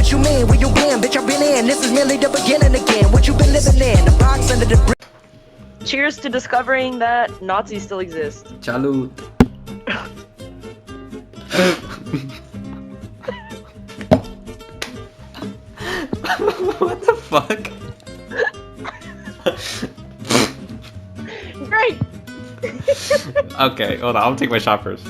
What you mean? Where you been? Bitch, I've been in. This is merely the beginning again. What you been living in? The box under the brick. Cheers to discovering that Nazis still exist. Salud. What the fuck? Great! Okay, hold on. I'll take my shot first.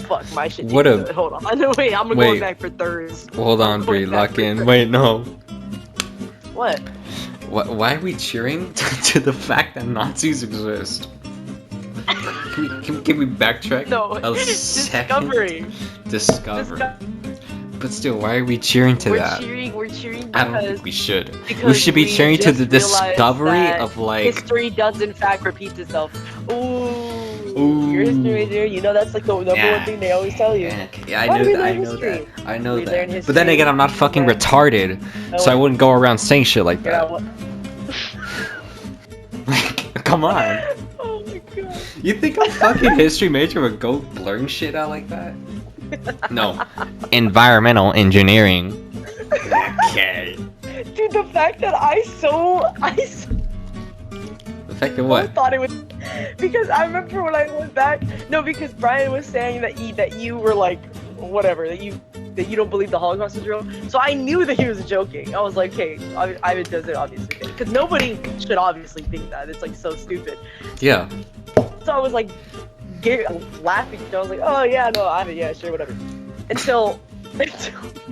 Fuck, my shit. What a- Good. Hold on. Wait, I'm Wait. going back for thirds. Hold on, I'm Bree. going back Lock for in. thirds. Wait, no. What? Why are we cheering to the fact that Nazis exist? Can we backtrack? No, a second? Discovery. But still, why are we cheering to that? We're cheering I don't because think we should. We because should be we cheering to just the realized discovery that of like. history does in fact repeat itself. Ooh. Your history major, you know that's like the number one thing they always tell you. Yeah, I Why do know we that. I learn know that. history? I know We learn that. But then history, again, I'm not fucking learn- retarded, so I wouldn't go around saying shit like Yeah, that. Like, come on. Oh my god. You think a fucking history major would go blurring shit out like that? No. Environmental engineering. Okay. Dude, the fact that I The fact that what? thought it was because I remember when I went back. No, because Brian was saying that you were like whatever that you don't believe the Holocaust is real. So I knew that he was joking. I was like, hey, Ivan does it obviously because nobody should obviously think that. It's like so stupid. Yeah. So I was like laughing. I was like, oh yeah, no, Ivan, yeah, sure, whatever. Until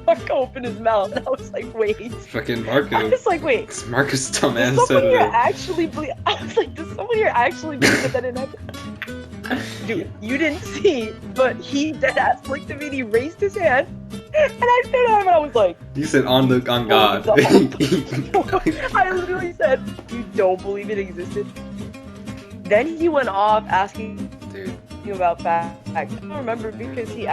Marco opened his mouth, and I was like, wait. Fucking I Marcus. was like, wait. Marcus dumbass Does said someone here it. actually believe? I was like, does someone here actually believe that didn't happen? Dude, you didn't see, but he dead ass looked at me and he raised his hand, and I said to him, and I was like, You said on God. I literally said, you don't believe it existed? Then he went off asking Dude. about facts. I don't remember because he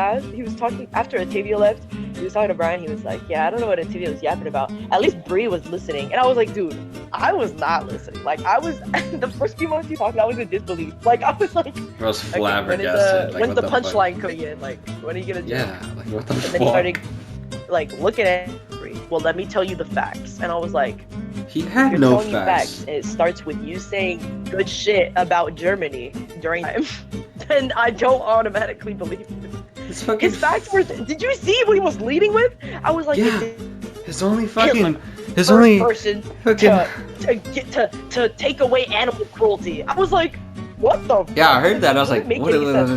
was talking after Atavia left. He was talking to Brian. He was like, "Yeah, I don't know what Atavia was yapping about. At least Bree was listening." And I was like, "Dude, I was not listening. Like, I was the first few moments you talking, I was in disbelief. Like, I was like, I was okay, flabbergasted. Like, when's what the fuck? punchline coming in? Like, when are you gonna do it?" Yeah, like what the And fuck? then he started like looking at Bree. Well, let me tell you the facts. And I was like, He had "You're no telling me facts. And it starts with you saying good shit about Germany during time. Then I don't automatically believe it. His fucking. His facts were. Did you see what he was leading with? I was like, Yeah. His only fucking. His first only. person Fucking. to take away animal cruelty. I was like, what the? Yeah, I heard that. I was like, Doesn't make what any sense.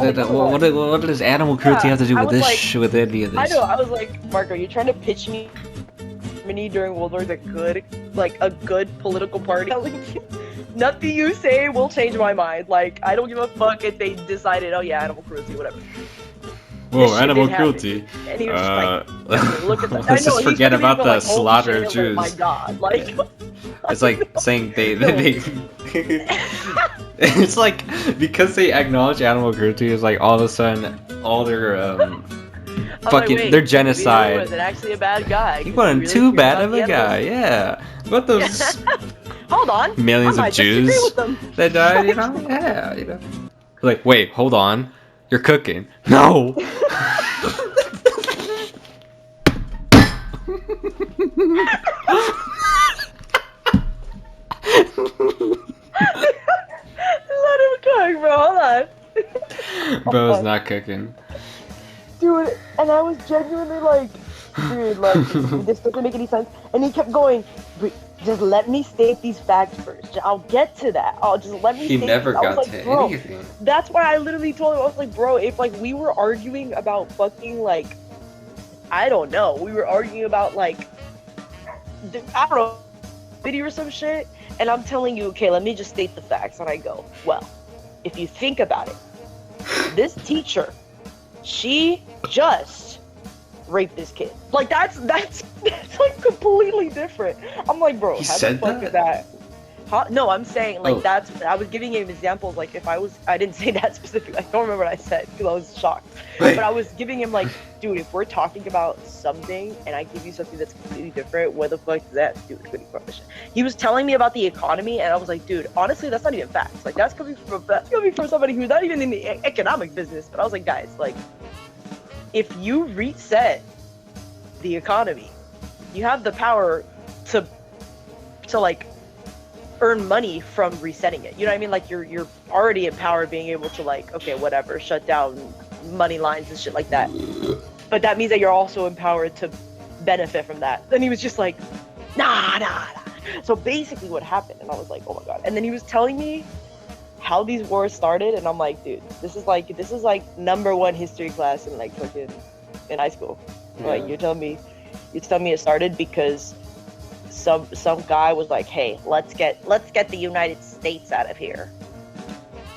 what does animal cruelty have to do I with was this? like- With any of this? I know. I was like, Marco, you're trying to pitch me Germany during World War is a good political party. Nothing you say will change my mind. Like, I don't give a fuck if they decided, oh yeah, animal cruelty, whatever. Whoa, This shit animal didn't happen. cruelty. And he was just like, look at that. Let's I know, just he's forget gonna be about even the like, holy slaughter shit, of oh Jews. my god, like. It's like saying they it's like because they acknowledge animal cruelty is like all of a sudden all their I'm fucking like, wait, their He genocide. wasn't actually a bad guy. He wasn't Really too cared bad about of the a guy, yeah. What those Hold on. millions I of might disagree Jews with them. that died, you know? Yeah, you know. Like, wait, hold on. You're cooking. No. Let him cook, bro. Hold on. Bro's not cooking. Dude, and I was genuinely like, dude, like, this doesn't make any sense. And he kept going, "Wait, just let me state these facts first. I'll get to that. I'll just let me He state never these." I was got like, to bro, anything. that's why I literally told him, I was like, bro, if like we were arguing about fucking like, I don't know, we were arguing about like, I don't know, video or some shit, and I'm telling you, okay, let me just state the facts, and I go, well, if you think about it, this teacher, she just raped this kid. Like that's like completely different. I'm like, bro, He how said the fuck that? is that? Huh? No, I'm saying like Oh. I was giving him examples. Like if I didn't say that specifically. I don't remember what I said because I was shocked. Wait. But I was giving him like, dude, if we're talking about something and I give you something that's completely different, what the fuck is that? Dude, he was telling me about the economy, and I was like, dude, honestly, that's not even facts. Like that's coming from somebody who's not even in the economic business. But I was like, guys, like, if you reset the economy, you have the power to like earn money from resetting it. You know what I mean? Like you're already in power being able to like, okay, whatever, shut down money lines and shit like that. But that means that you're also empowered to benefit from that. Then he was just like, nah. So basically what happened, and I was like, oh my god. And then he was telling me how these wars started, and I'm like, dude, this is like #1 history class in like fucking in high school. Yeah. Like you're telling me it started because some guy was like, hey, let's get the United States out of here.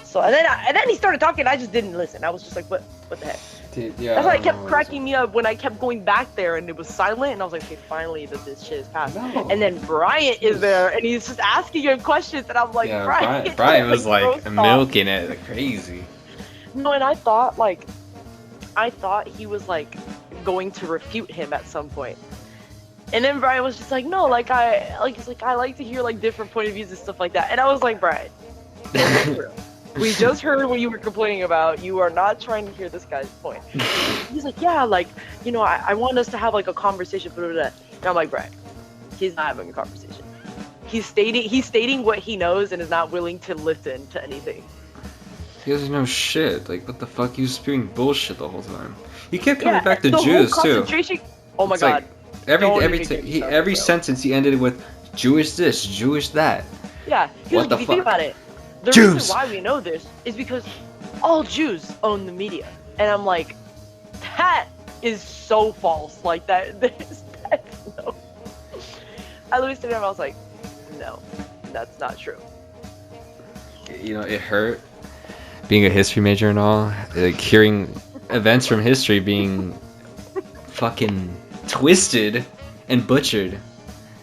So and then he started talking. I just didn't listen. I was just like, what the heck? Dude, yeah, that's why it kept cracking me up when I kept going back there and it was silent, and I was like, okay, finally this shit is passed. No. And then Bryant is there and he's just asking him questions, and I'm like, yeah, Bryant Bryant was like milking it like crazy. No, and I thought he was like going to refute him at some point. And then Brian was just like, no, like I like to hear like different point of views and stuff like that. And I was like, Brian, we just heard what you were complaining about. You are not trying to hear this guy's point. He's like, yeah, like, you know, I want us to have like a conversation. Blah, blah, blah. And I'm like, Brian, he's not having a conversation. He's stating what he knows and is not willing to listen to anything. He doesn't know shit. Like, what the fuck? He was spewing bullshit the whole time. He kept coming back to Jews too. Oh my god. Like, every sentence he ended with Jewish this, Jewish that. Yeah. What the fuck? If you think about it, the Jews. reason why we know this is because all Jews own the media, and I'm like, that is so false. Like that's no. I literally stood there and I was like, no, that's not true. You know, it hurt being a history major and all, like hearing events from history being fucking twisted and butchered. And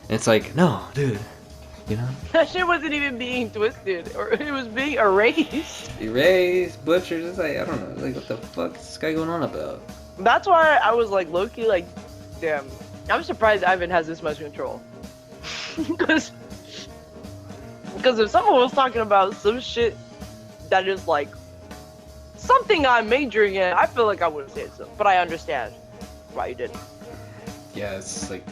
it's like, no, dude, you know? That shit wasn't even being twisted, or it was being erased. Erased, butchered, it's like, I don't know, like, what the fuck is this guy going on about? That's why I was like, low-key, like, damn, I'm surprised Ivan has this much control. Because if someone was talking about some shit that is like something I'm majoring in, I feel like I would have said so. But I understand why you didn't. Yeah, it's like,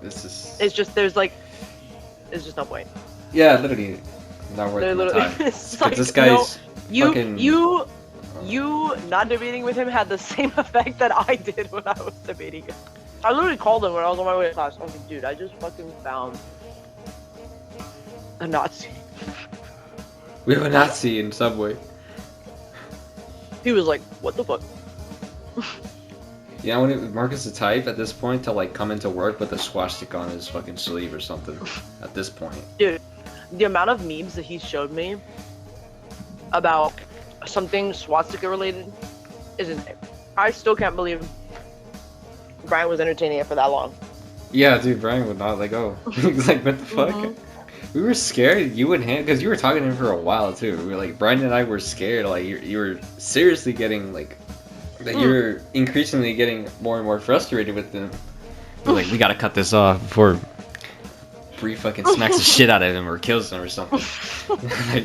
this is... It's just, there's just no point. Yeah, literally, not worth the time. It's like, this guy's fucking... You not debating with him had the same effect that I did when I was debating him. I literally called him when I was on my way to class. I was like, dude, I just fucking found a Nazi. We have a Nazi in SubWay. He was like, what the fuck? Yeah, when Marcus the type at this point to like come into work with a swastika on his fucking sleeve or something. At this point, dude, the amount of memes that he showed me about something swastika related is insane. I still can't believe Brian was entertaining it for that long. Yeah, dude, Brian would not let go. He's like, what the fuck? Mm-hmm. We were scared you would hand because you were talking to him for a while too. We were like, Brian and I were scared. Like you were seriously getting like that. You were increasingly getting more and more frustrated with them. We're like, we gotta cut this off before Bree fucking smacks the shit out of him or kills him or something.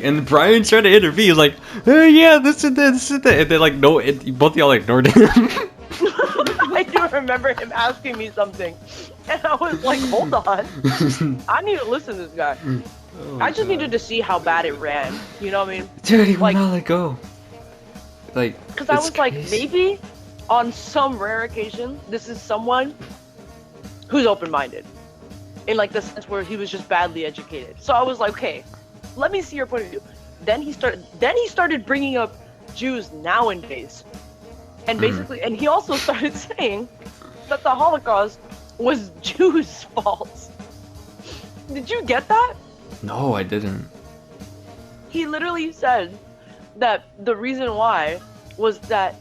And Brian tried to intervene. He was like, hey, yeah, this and that, this and that. And then like, no, both of y'all ignored him. I do remember him asking me something, and I was like, hold on, I need to listen to this guy. Oh, I just needed to see how bad it ran, you know what I mean? Dude, he would not let go. Like, because I was crazy. Like, maybe on some rare occasion, this is someone who's open-minded, in like the sense where he was just badly educated. So I was like, okay, let me see your point of view. Then he started bringing up Jews nowadays. And basically, and he also started saying that the Holocaust was Jews' fault. Did you get that? No, I didn't. He literally said that the reason why was that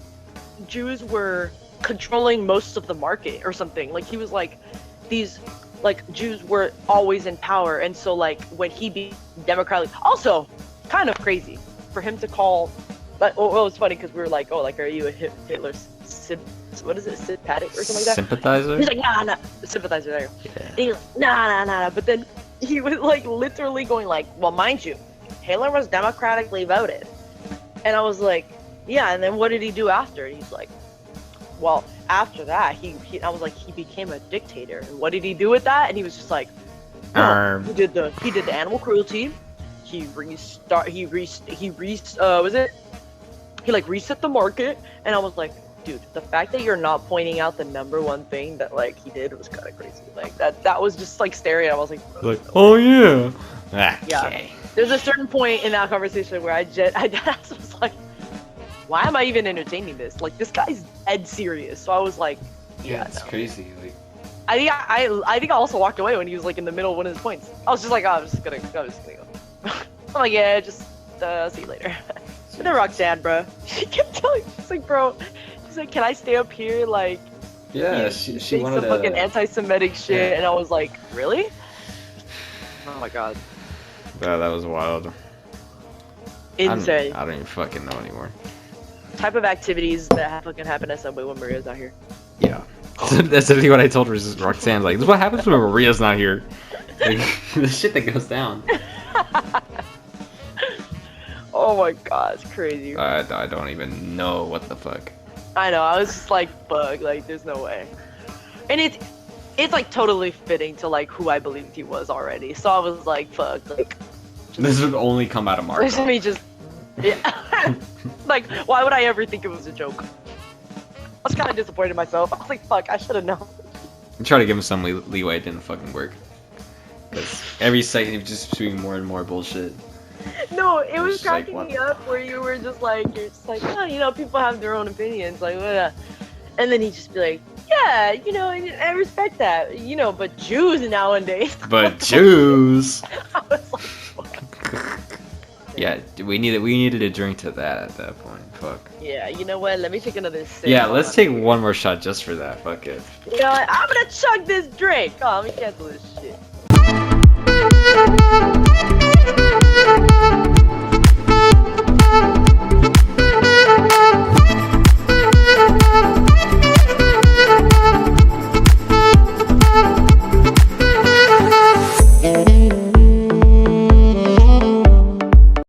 Jews were controlling most of the market or something. Like, he was like, these, like, Jews were always in power. And so, like, when he be democratically... Also, kind of crazy for him to call... But well, it was funny because we were like, oh, like, are you a Hitler what is it, sympathetic or something like that? Sympathizer? He's like, nah, sympathizer, there you go. Yeah. And he was like, nah. But then he was like literally going like, well, mind you, Hitler was democratically voted. And I was like, yeah, and then what did he do after? And he's like, well, after that, I was like, he became a dictator. And what did he do with that? And he was just like, oh, he did the animal cruelty. He like reset the market. And I was like, dude, the fact that you're not pointing out the number one thing that like he did was kind of crazy. Like that was just like staring at. I was like, oh yeah. Okay. Yeah. There's a certain point in that conversation where I just was like, why am I even entertaining this? Like, this guy's dead serious. So I was like, yeah, it's crazy. Like, I think I also walked away when he was like in the middle of one of his points. I was just like, oh, I'm just gonna go. I'm like, yeah, just see you later. And then Roxanne, bro, she kept telling me, she's like, bro, she's like, can I stay up here? Like, yeah, she wanted some fucking anti-Semitic shit, yeah. And I was like, really? Oh my god. Yeah, that was wild. Insane. I don't even fucking know anymore. Type of activities that fucking happen at SubWay when Maria's not here. Yeah. That's literally what I told her. Is Roxanne like, this is what happens when Maria's not here. Like, the shit that goes down. Oh my god, it's crazy. I don't even know what the fuck. I know, I was just like, fuck, like, there's no way. And it's like totally fitting to like who I believed he was already. So I was like, fuck, like. This would only come out of Marco. This is me just, yeah. Like, why would I ever think it was a joke? I was kind of disappointed in myself. I was like, fuck, I should have known. I tried to give him some leeway, it didn't fucking work. Because every second he was just doing more and more bullshit. No, it was like, cracking me up where you were just like, you're just like, oh, you know, people have their own opinions, like, what? And then he'd just be like, yeah, you know, I respect that, you know, but Jews nowadays. But Jews. I was like, fuck. Yeah, we needed a drink to that at that point. Fuck. Yeah, you know what? Let me take another sip. Yeah, let's take one more shot just for that. Fuck it. You know what? I'm gonna chug this drink. Oh, let me cancel this shit.